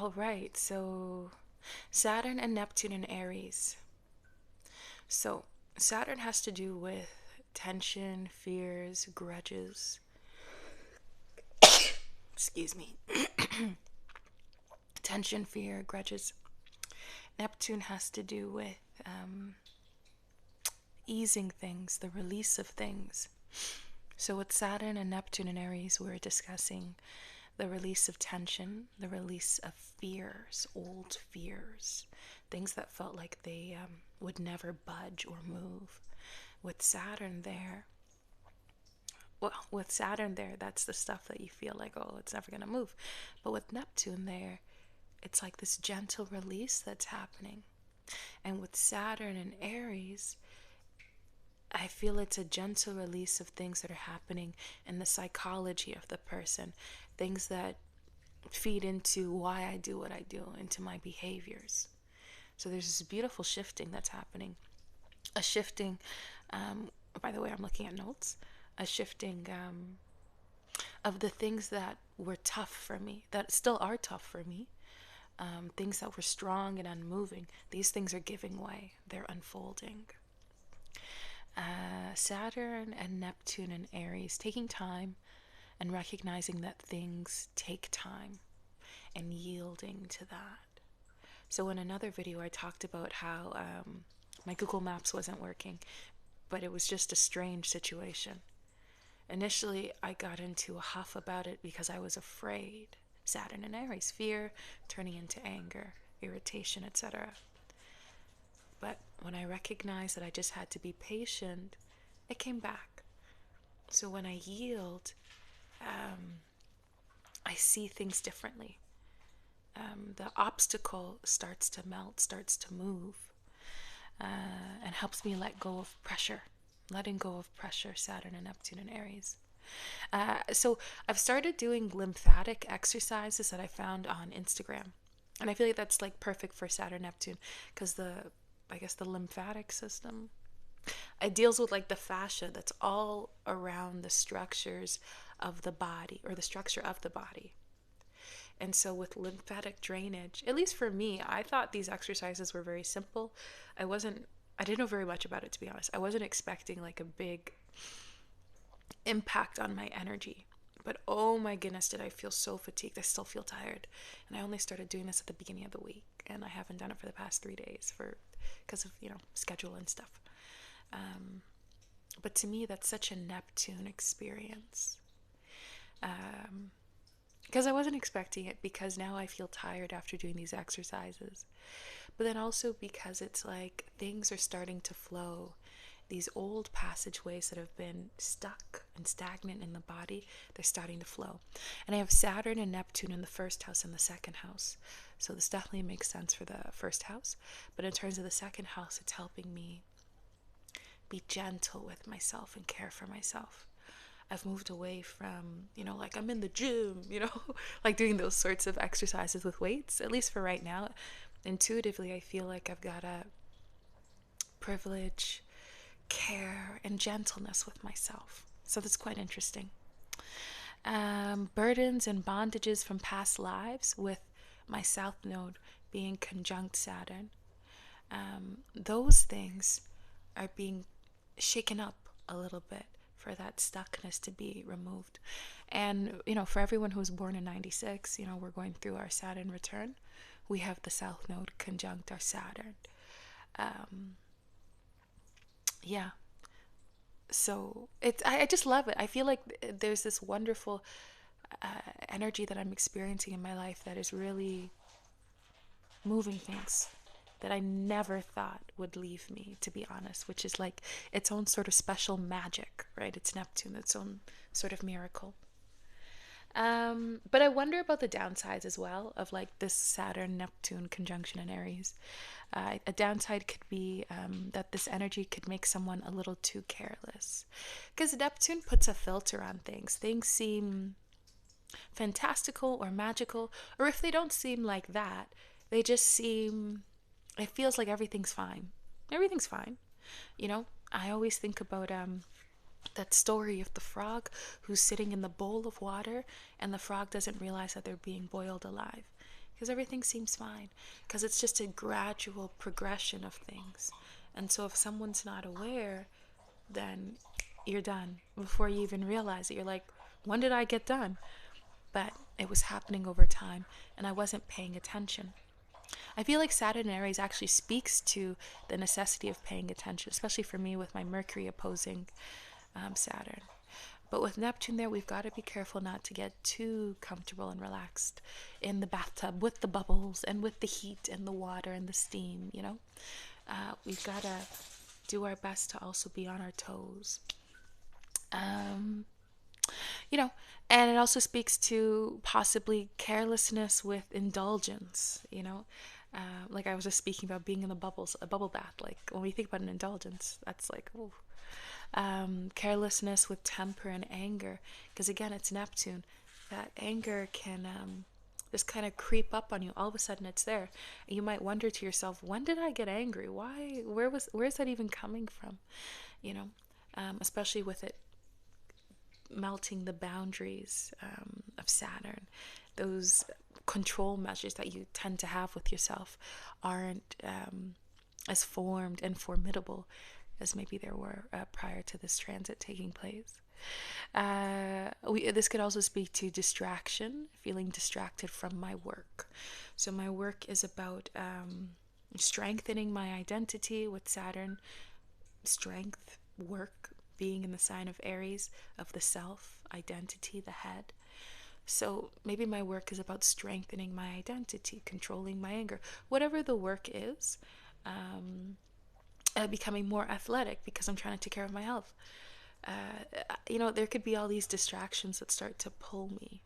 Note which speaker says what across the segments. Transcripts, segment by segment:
Speaker 1: All right, so Saturn and Neptune in Aries. So, Saturn has to do with tension, fears, grudges. Excuse me. Tension, fear, grudges. Neptune has to do with easing things, the release of things. So, with Saturn and Neptune in Aries, we're discussing the release of tension, the release of fears, old fears, things that felt like they would never budge or move. With Saturn there, with Saturn there, that's the stuff that you feel like, oh, it's never going to move. But with Neptune there, it's like this gentle release that's happening. And with Saturn and Aries, I feel it's a gentle release of things that are happening in the psychology of the person, things that feed into why I do what I do, into my behaviors. So there's this beautiful shifting that's happening. A shifting, by the way, I'm looking at notes, a shifting of the things that were tough for me, that still are tough for me, things that were strong and unmoving. These things are giving way, they're unfolding. Saturn and Neptune and Aries, taking time and recognizing that things take time and yielding to that. So, in another video, I talked about how my Google Maps wasn't working, but it was just a strange situation. Initially, I got into a huff about it because I was afraid. Saturn and Aries, fear turning into anger, irritation, etc. But when I recognized that I just had to be patient, it came back. So when I yield, I see things differently. The obstacle starts to melt, starts to move, and helps me let go of pressure. Letting go of pressure, Saturn and Neptune and Aries. So I've started doing lymphatic exercises that I found on Instagram. And I feel like that's like perfect for Saturn Neptune because I guess the lymphatic system, it deals with like the fascia that's all around the structures of the body or the structure of the body. And so with lymphatic drainage, at least for me, I thought these exercises were very simple. I didn't know very much about it, to be honest. I wasn't expecting like a big impact on my energy. But oh my goodness, did I feel so fatigued. I still feel tired. And I only started doing this at the beginning of the week. And I haven't done it for the past 3 days because of, schedule and stuff. But to me, that's such a Neptune experience. Because I wasn't expecting it, because now I feel tired after doing these exercises. But then also because it's like things are starting to flow. These old passageways that have been stuck and stagnant in the body, they're starting to flow. And I have Saturn and Neptune in the first house and the second house. So this definitely makes sense for the first house. But in terms of the second house, it's helping me be gentle with myself and care for myself. I've moved away from, like I'm in the gym, like doing those sorts of exercises with weights, at least for right now. Intuitively, I feel like I've got a privilege, care, and gentleness with myself. So that's quite interesting. Burdens and bondages from past lives with my South Node being conjunct Saturn. Those things are being shaken up a little bit for that stuckness to be removed. And, for everyone who was born in 96, we're going through our Saturn return. We have the South Node conjunct our Saturn. Yeah. So I just love it. I feel like there's this wonderful energy that I'm experiencing in my life that is really moving things that I never thought would leave me, to be honest, which is like its own sort of special magic, right? It's Neptune, its own sort of miracle. But I wonder about the downsides as well of like this Saturn Neptune conjunction in Aries. A downside could be that this energy could make someone a little too careless, because Neptune puts a filter on things. Things seem fantastical or magical, or if they don't seem like that, they just seem, it feels like everything's fine. Everything's fine. I always think about that story of the frog who's sitting in the bowl of water and the frog doesn't realize that they're being boiled alive. because everything seems fine, because it's just a gradual progression of things. And so if someone's not aware, then you're done before you even realize it. You're like, when did I get done? But it was happening over time, and I wasn't paying attention. I feel like Saturn in Aries actually speaks to the necessity of paying attention, especially for me with my Mercury opposing Saturn. But with Neptune there, we've got to be careful not to get too comfortable and relaxed in the bathtub with the bubbles and with the heat and the water and the steam, you know? We've got to do our best to also be on our toes. Um, you know, and it also speaks to possibly carelessness with indulgence, you know. Like I was just speaking about being in the bubbles, a bubble bath. Like when we think about an indulgence, that's like, ooh. Carelessness with temper and anger, because again, it's Neptune. That anger can just kind of creep up on you. All of a sudden, it's there. And you might wonder to yourself, when did I get angry? Why? Where's that even coming from? You know, especially with it melting the boundaries of Saturn. Those control measures that you tend to have with yourself aren't as formed and formidable as maybe there were prior to this transit taking place. This could also speak to distraction, feeling distracted from my work. So my work is about strengthening my identity with Saturn, strength, work, being in the sign of Aries, of the self, identity, the head. So maybe my work is about strengthening my identity, controlling my anger, whatever the work is. Becoming more athletic because I'm trying to take care of my health. There could be all these distractions that start to pull me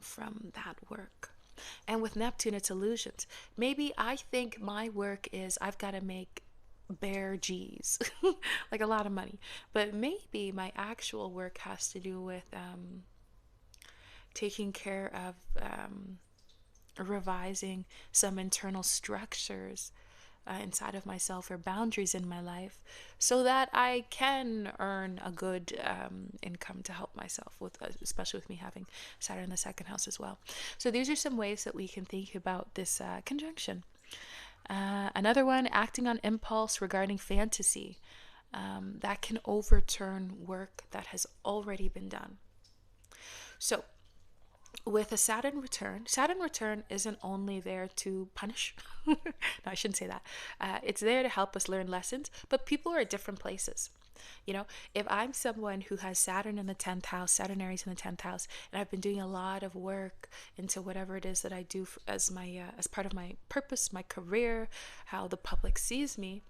Speaker 1: from that work. And with Neptune, it's illusions. Maybe I think my work is I've got to make bare G's, like a lot of money. But maybe my actual work has to do with taking care of revising some internal structures inside of myself or boundaries in my life so that I can earn a good income to help myself with, especially with me having Saturn in the second house as well. So these are some ways that we can think about this conjunction. Another one, acting on impulse regarding fantasy. That can overturn work that has already been done. So with a Saturn return isn't only there to punish. No, I shouldn't say that. It's there to help us learn lessons, but people are at different places. You know, if I'm someone who has Saturn in the 10th house, Saturn Aries in the 10th house, and I've been doing a lot of work into whatever it is that I do as my as part of my purpose, my career, how the public sees me,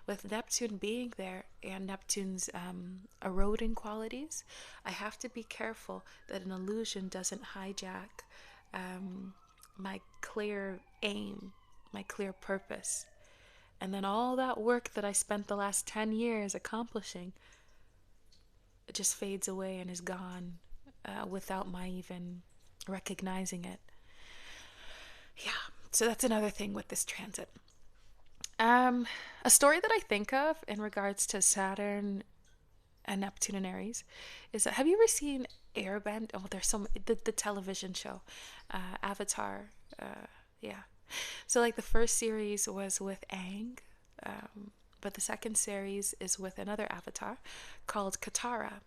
Speaker 1: with Neptune being there and Neptune's eroding qualities, I have to be careful that an illusion doesn't hijack my clear aim, my clear purpose. And then all that work that I spent the last 10 years accomplishing, it just fades away and is gone without my even recognizing it. Yeah, so that's another thing with this transit. A story that I think of in regards to Saturn and Neptune and Aries is that, have you ever seen Airbend? Oh, there's the television show, Avatar. Yeah. So like the first series was with Aang, but the second series is with another avatar called Katara.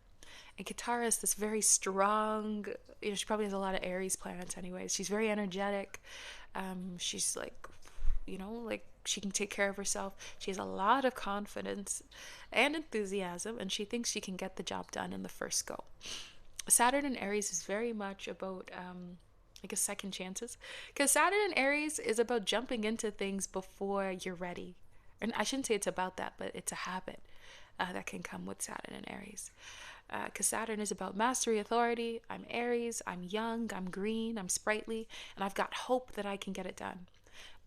Speaker 1: And Katara is this very strong, she probably has a lot of Aries planets anyways. She's very energetic. She's like, like she can take care of herself. She has a lot of confidence and enthusiasm, and she thinks she can get the job done in the first go. Saturn in Aries is very much about second chances, because Saturn in Aries is about jumping into things before you're ready. And I shouldn't say it's about that, but it's a habit that can come with Saturn in Aries, because Saturn is about mastery, authority. I'm Aries, I'm young, I'm green, I'm sprightly, and I've got hope that I can get it done.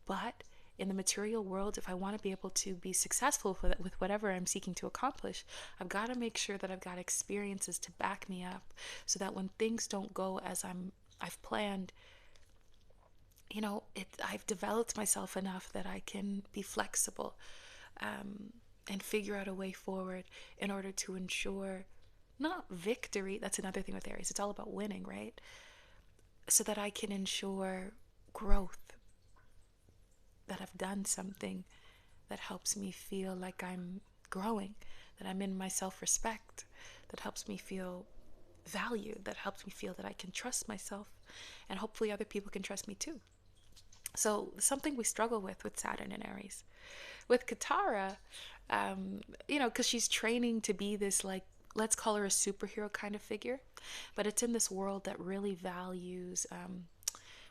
Speaker 1: But in the material world, if I want to be able to be successful with whatever I'm seeking to accomplish, I've got to make sure that I've got experiences to back me up, so that when things don't go as I've planned, I've developed myself enough that I can be flexible and figure out a way forward in order to ensure not victory. That's another thing with Aries. It's all about winning, right? So that I can ensure growth, that I've done something that helps me feel like I'm growing, that I'm in my self-respect, that helps me feel valued, that helps me feel that I can trust myself, and hopefully other people can trust me too. So something we struggle with Saturn and Aries. With Katara, because she's training to be this, like, let's call her a superhero kind of figure, but it's in this world that really values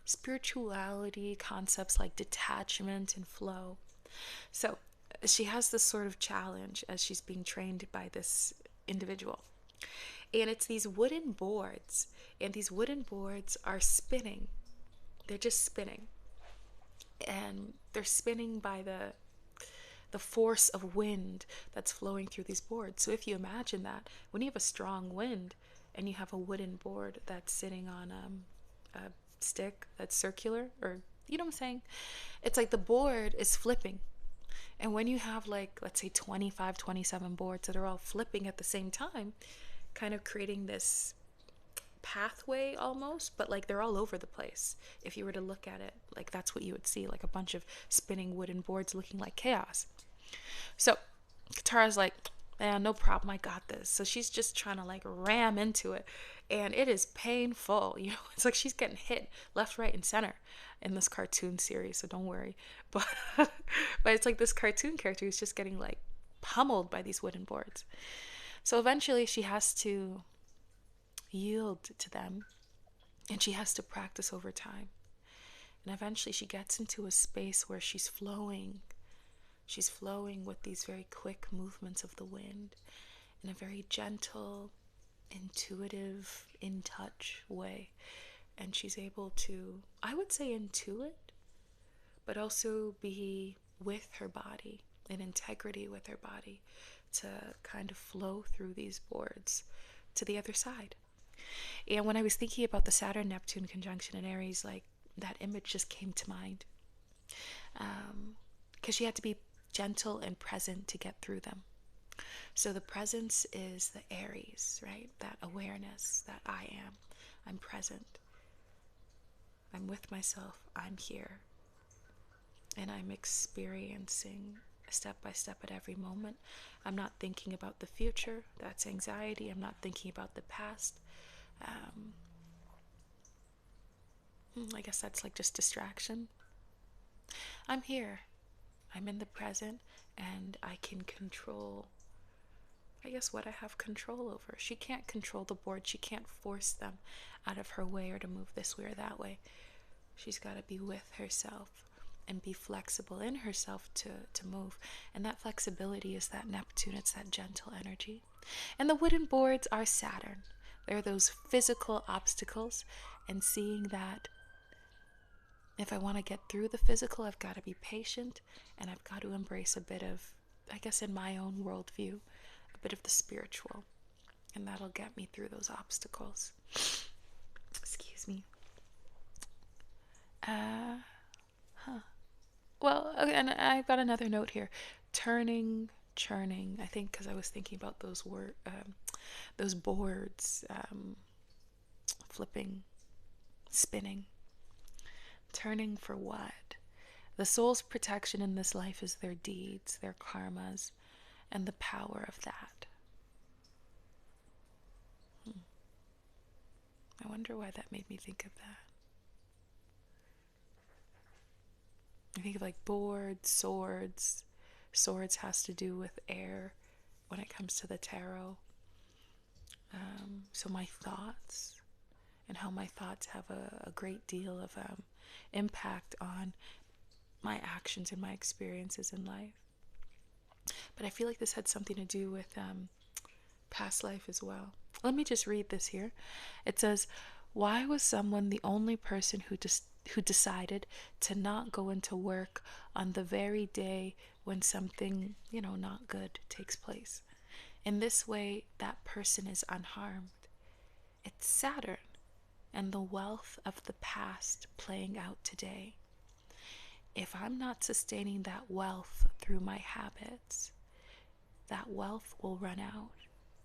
Speaker 1: spirituality, concepts like detachment and flow. So she has this sort of challenge as she's being trained by this individual. And it's these wooden boards, and these wooden boards are spinning. They're just spinning. And they're spinning by the force of wind that's flowing through these boards. So if you imagine that, when you have a strong wind and you have a wooden board that's sitting on a stick that's circular, or you know what I'm saying? It's like the board is flipping. And when you have, like, let's say 25, 27 boards that are all flipping at the same time, kind of creating this pathway almost, but like they're all over the place. If you were to look at it, like that's what you would see, like a bunch of spinning wooden boards looking like chaos. So Katara's like, yeah, no problem, I got this. So she's just trying to like ram into it, and it is painful. It's like she's getting hit left, right, and center in this cartoon series. So don't worry, but but it's like this cartoon character who's just getting like pummeled by these wooden boards. So eventually she has to yield to them, and she has to practice over time. And eventually she gets into a space where she's flowing. She's flowing with these very quick movements of the wind in a very gentle, intuitive, in touch way. And she's able to, I would say, intuit, but also be with her body, in integrity with her body, to kind of flow through these boards to the other side. And when I was thinking about the Saturn Neptune conjunction in Aries, like that image just came to mind. Because she had to be gentle and present to get through them. So the presence is the Aries, right? That awareness that I'm present. I'm with myself. I'm here. And I'm experiencing step by step at every moment. I'm not thinking about the future. That's anxiety. I'm not thinking about the past. I guess that's like just distraction. I'm here. I'm in the present, and I can control, I guess, what I have control over. She can't control the board. She can't force them out of her way or to move this way or that way. She's got to be with herself and be flexible in herself to move. And that flexibility is that Neptune. It's that gentle energy. And the wooden boards are Saturn. They're those physical obstacles, and seeing that if I want to get through the physical, I've got to be patient, and I've got to embrace a bit of, I guess in my own worldview, a bit of the spiritual, and that'll get me through those obstacles. Excuse me. Well, okay, and I've got another note here. Turning, churning. I think because I was thinking about those boards, flipping, spinning. Turning for what? The soul's protection in this life is their deeds, their karmas, and the power of that. I wonder why that made me think of that. I think of like boards, swords. Swords has to do with air when it comes to the tarot. So my thoughts, and how my thoughts have a great deal of impact on my actions and my experiences in life. But I feel like this had something to do with past life as well. Let me just read this here. It says, why was someone the only person who decided to not go into work on the very day when something, not good takes place? In this way, that person is unharmed. It's Saturn and the wealth of the past playing out today. If I'm not sustaining that wealth through my habits, that wealth will run out.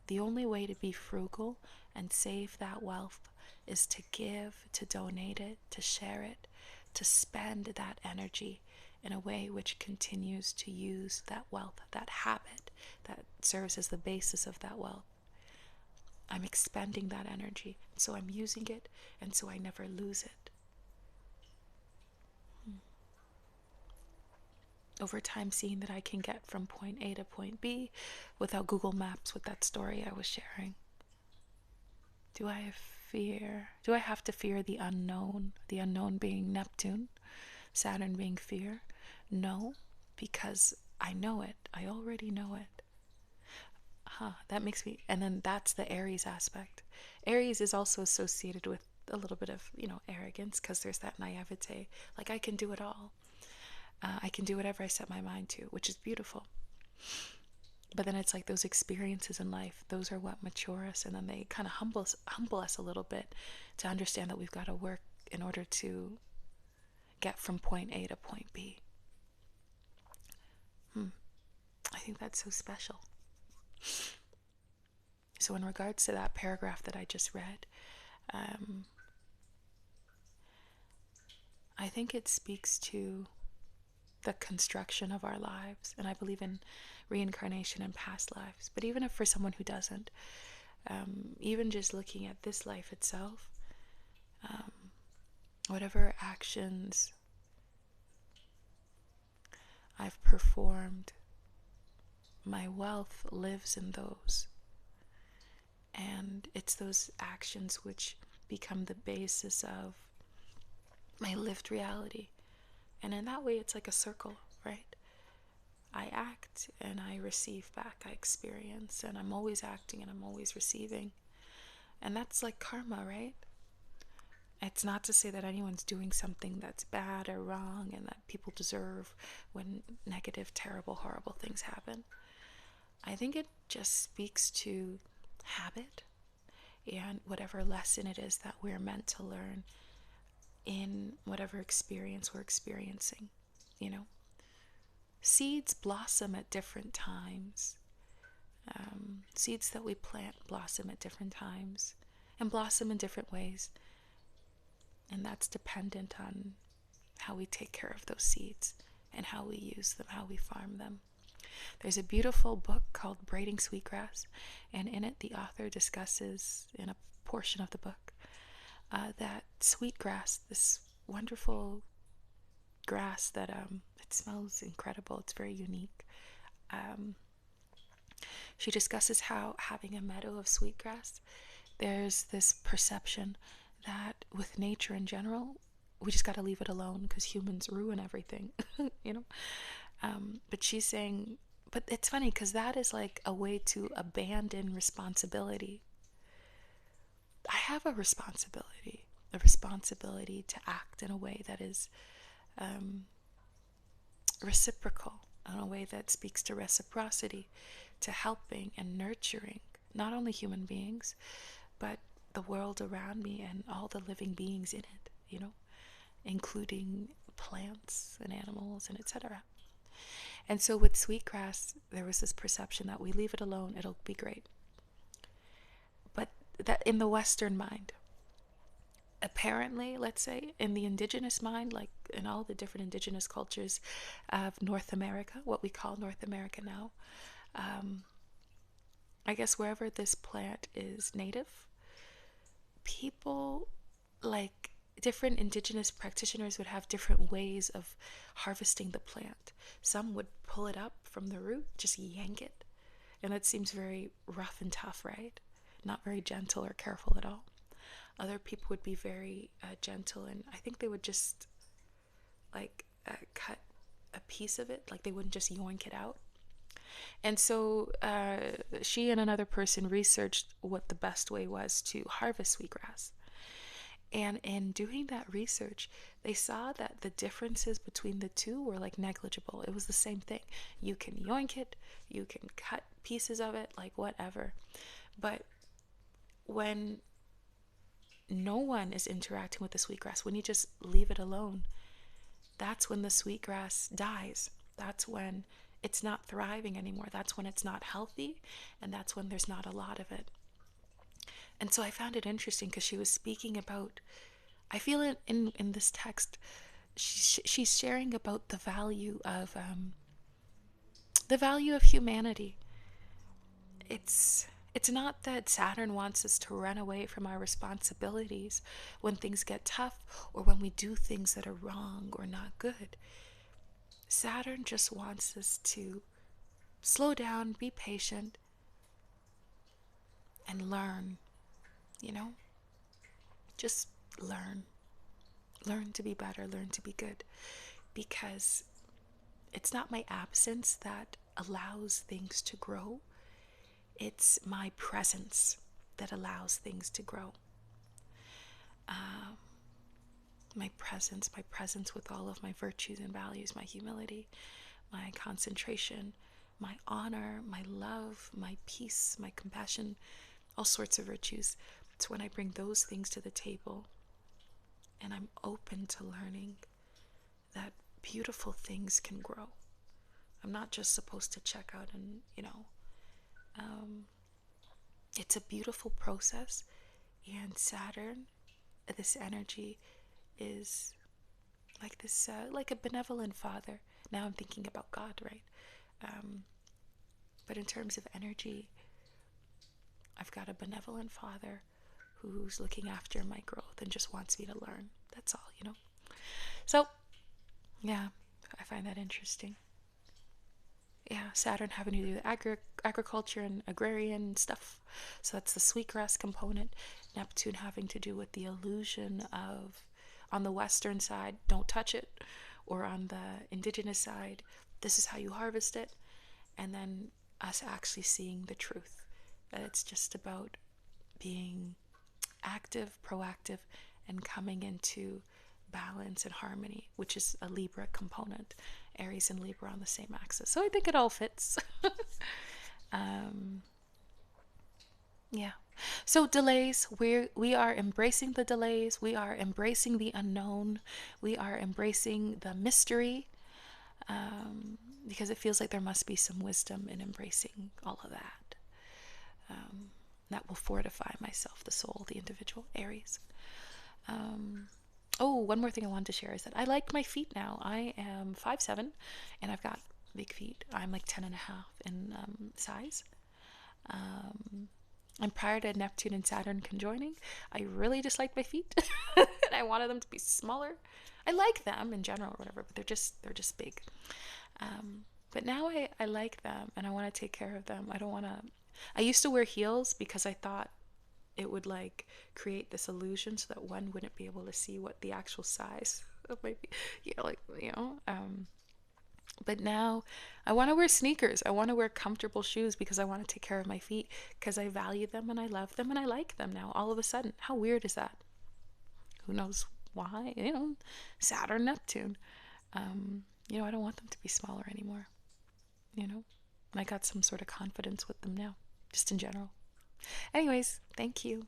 Speaker 1: The only way to be frugal and save that wealth is to give, to donate it, to share it, to spend that energy in a way which continues to use that wealth, that habit that serves as the basis of that wealth. I'm expending that energy, so I'm using it, and so I never lose it. Over time, seeing that I can get from point A to point B without Google Maps, with that story I was sharing. Do I fear? Do I have to fear the unknown? The unknown being Neptune, Saturn being fear? No, because I know it. I already know it. That makes me, and then that's the Aries aspect. Aries is also associated with a little bit of, arrogance, because there's that naivete. Like, I can do it all. I can do whatever I set my mind to, which is beautiful. But then it's like those experiences in life, those are what mature us, and then they kind of humble us a little bit to understand that we've got to work in order to get from point A to point B. I think that's so special. So in regards to that paragraph that I just read, I think it speaks to the construction of our lives, and I believe in reincarnation and past lives. But even if for someone who doesn't, even just looking at this life itself, whatever actions I've performed, my wealth lives in those. And it's those actions which become the basis of my lived reality. And in that way, it's like a circle, right? I act and I receive back, I experience, and I'm always acting and I'm always receiving. And that's like karma, right? It's not to say that anyone's doing something that's bad or wrong and that people deserve when negative, terrible, horrible things happen. I think it just speaks to habit and whatever lesson it is that we're meant to learn in whatever experience we're experiencing, Seeds blossom at different times. Seeds that we plant blossom at different times and blossom in different ways. And that's dependent on how we take care of those seeds and how we use them, how we farm them. There's a beautiful book called Braiding Sweetgrass, and in it the author discusses, in a portion of the book, that sweetgrass, this wonderful grass that it smells incredible, it's very unique. She discusses how having a meadow of sweetgrass, there's this perception that with nature in general, we just got to leave it alone because humans ruin everything, But she's saying, but it's funny because that is like a way to abandon responsibility. I have a responsibility to act in a way that is reciprocal, in a way that speaks to reciprocity, to helping and nurturing not only human beings, but the world around me and all the living beings in it, including plants and animals and etc. And so with sweetgrass, there was this perception that we leave it alone, it'll be great. But that in the Western mind, apparently, let's say, in the indigenous mind, like in all the different indigenous cultures of North America, what we call North America now, I guess wherever this plant is native, people, like different indigenous practitioners, would have different ways of harvesting the plant. Some would pull it up from the root, just yank it. And that seems very rough and tough, right? Not very gentle or careful at all. Other people would be very gentle, and I think they would just cut a piece of it, like they wouldn't just yoink it out. And so she and another person researched what the best way was to harvest sweetgrass. And in doing that research, they saw that the differences between the two were like negligible. It was the same thing. You can yoink it, you can cut pieces of it, like whatever. But when no one is interacting with the sweetgrass, when you just leave it alone, that's when the sweetgrass dies. That's when it's not thriving anymore. That's when it's not healthy, and that's when there's not a lot of it. And so I found it interesting because she was speaking about, I feel it in this text, she's sharing about the value of humanity. It's not that Saturn wants us to run away from our responsibilities when things get tough or when we do things that are wrong or not good. Saturn just wants us to slow down, be patient, and learn, you know? Just learn. Learn to be better, learn to be good. Because it's not my absence that allows things to grow, it's my presence that allows things to grow. My presence with all of my virtues and values, my humility, my concentration, my honor, my love, my peace, my compassion, all sorts of virtues. It's when I bring those things to the table and I'm open to learning that beautiful things can grow. I'm not just supposed to check out and, it's a beautiful process. And Saturn, this energy, is like this, like a benevolent father. Now I'm thinking about God, right? But in terms of energy, I've got a benevolent father who's looking after my growth and just wants me to learn. That's all. So, yeah, I find that interesting. Yeah, Saturn having to do with agriculture and agrarian stuff. So that's the sweetgrass component. Neptune having to do with the illusion of, on the western side, don't touch it, or on the indigenous side, this is how you harvest it. And then us actually seeing the truth, that it's just about being active, proactive, and coming into balance and harmony, which is a Libra component. Aries and Libra on the same axis. So I think it all fits. Yeah. So delays, we are embracing the delays. We are embracing the unknown. We are embracing the mystery, because it feels like there must be some wisdom in embracing all of that. That will fortify myself, the soul, the individual, Aries. Oh, one more thing I wanted to share is that I like my feet now. I am 5'7", and I've got big feet. I'm like 10 and a half in size. And prior to Neptune and Saturn conjoining, I really disliked my feet. And I wanted them to be smaller. I like them in general or whatever, but they're just big. But now I like them and I want to take care of them. I used to wear heels because I thought it would like create this illusion so that one wouldn't be able to see what the actual size of my feet, but now I want to wear sneakers. I want to wear comfortable shoes because I want to take care of my feet, because I value them and I love them and I like them now all of a sudden. How weird is that? Who knows why? Saturn, Neptune. I don't want them to be smaller anymore. And I got some sort of confidence with them now, just in general. Anyways, thank you.